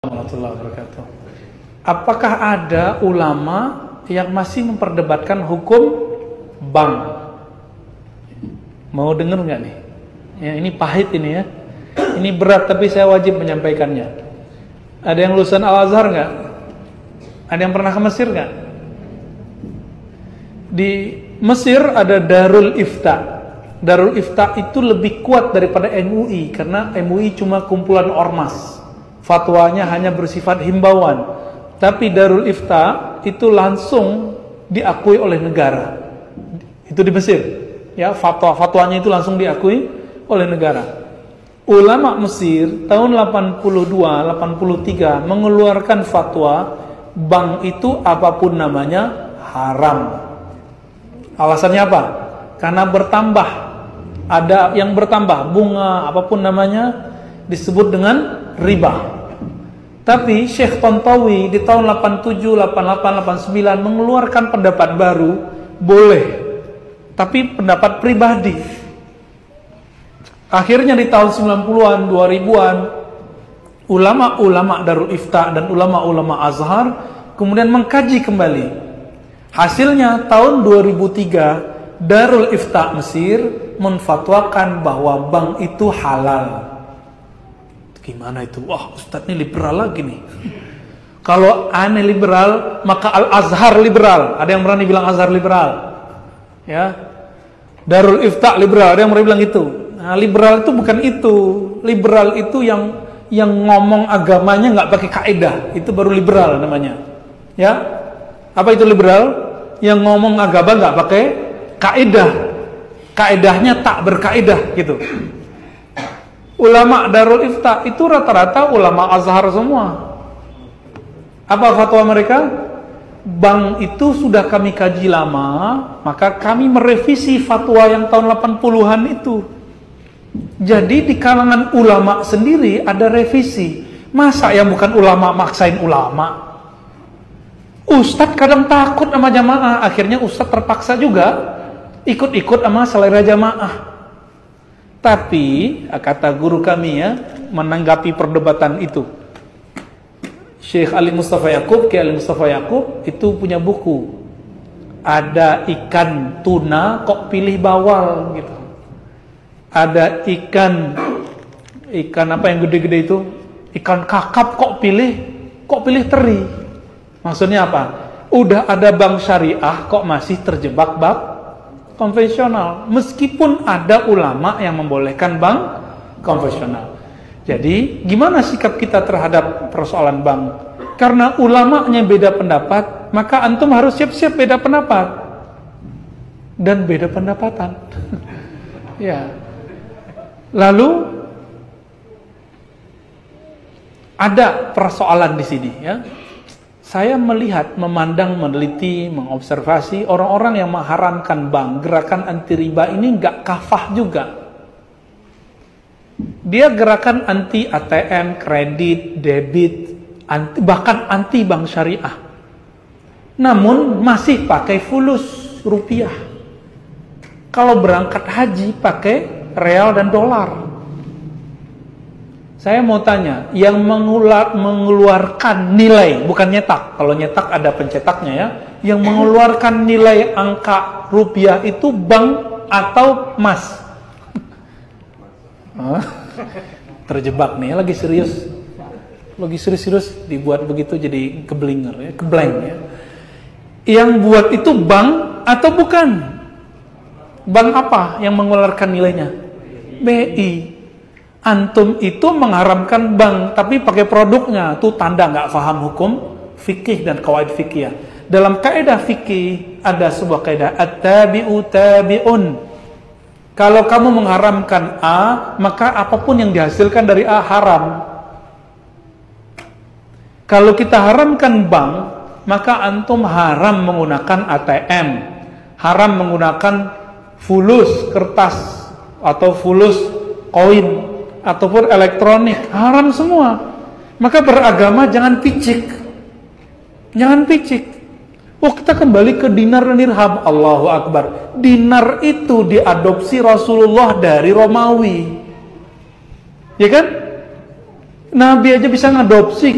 warahmatullahi wabarakatuh. Apakah ada ulama yang masih memperdebatkan hukum bank? Mau denger nggak nih? Ya, ini pahit ini ya. Ini berat tapi saya wajib menyampaikannya. Ada yang lulusan Al-Azhar nggak? Ada yang pernah ke Mesir nggak? Di Mesir ada Darul Ifta. Darul Ifta itu lebih kuat daripada MUI karena MUI cuma kumpulan ormas. Fatwanya hanya bersifat himbauan. Tapi Darul Ifta itu langsung diakui oleh negara. Itu di Mesir. Ya, fatwanya itu langsung diakui oleh negara. Ulama Mesir tahun 82-83 mengeluarkan fatwa bank itu apapun namanya haram. Alasannya apa? Karena bertambah, ada yang bertambah, bunga apapun namanya disebut dengan riba. Tapi Syekh Tontowi di tahun 87, 88, 89 mengeluarkan pendapat baru, boleh, tapi pendapat pribadi. Akhirnya di tahun 90-an, 2000-an, ulama-ulama Darul Ifta dan ulama-ulama Azhar kemudian mengkaji kembali. Hasilnya tahun 2003 Darul Ifta Mesir menfatwakan bahwa bank itu halal. Gimana itu? Wah, Ustadz ini liberal lagi nih. Kalau aneh liberal, maka Al-Azhar liberal. Ada yang berani bilang Azhar liberal? Ya. Darul Ifta liberal. Ada yang berani bilang itu? Nah, liberal itu bukan itu. Liberal itu yang ngomong agamanya nggak pakai kaidah. Itu baru liberal namanya. Ya. Apa itu liberal? Yang ngomong agama nggak pakai kaidah. Kaidahnya tak berkaidah gitu. Ulama Darul Ifta itu rata-rata ulama Azhar semua. Apa fatwa mereka? Bank itu sudah kami kaji lama, maka kami merevisi fatwa yang tahun 80-an itu. Jadi di kalangan ulama sendiri ada revisi. Masa yang bukan ulama maksain ulama? Ustadz kadang takut sama jamaah, akhirnya Ustadz terpaksa juga ikut-ikut sama selera jamaah. Tapi kata guru kami ya, menanggapi perdebatan itu, Syekh Ali Mustafa Yaqub, Kiai Ali Mustafa Yaqub itu punya buku. Ada ikan tuna kok pilih bawal gitu. Ada ikan apa yang gede-gede itu? Ikan kakap kok pilih teri. Maksudnya apa? Udah ada bank syariah kok masih terjebak bank konvensional, meskipun ada ulama yang membolehkan bank konvensional. Jadi, gimana sikap kita terhadap persoalan bank? Karena ulamanya beda pendapat, maka antum harus siap-siap beda pendapat dan beda pendapatan. Ya. Lalu ada persoalan di sini ya. Saya melihat, memandang, meneliti, mengobservasi orang-orang yang mengharamkan bank, gerakan anti riba ini nggak kafah juga. Dia gerakan anti ATM, kredit, debit, bahkan anti bank syariah. Namun masih pakai fulus rupiah. Kalau berangkat haji pakai real dan dolar. Saya mau tanya, yang mengeluarkan nilai, bukan nyetak. Kalau nyetak ada pencetaknya ya. Yang mengeluarkan nilai angka rupiah itu bank atau emas? Terjebak nih, lagi serius. Lagi serius dibuat begitu jadi keblinger ya, keblank ya. Yang buat itu bank atau bukan? Bank apa yang mengeluarkan nilainya? BI. Antum itu mengharamkan bank, tapi pakai produknya. Itu tanda nggak paham hukum fikih dan kawaid fikih. Dalam kaidah fikih ada sebuah kaidah at-tabi'u tabi'un. Kalau kamu mengharamkan A, maka apapun yang dihasilkan dari A haram. Kalau kita haramkan bank, maka antum haram menggunakan ATM, haram menggunakan fulus kertas atau fulus koin ataupun elektronik, haram semua. Maka beragama jangan picik. Jangan picik. Oh, kita kembali ke dinar dan dirham. Allahu Akbar. Dinar itu diadopsi Rasulullah dari Romawi. Ya kan? Nabi aja bisa ngadopsi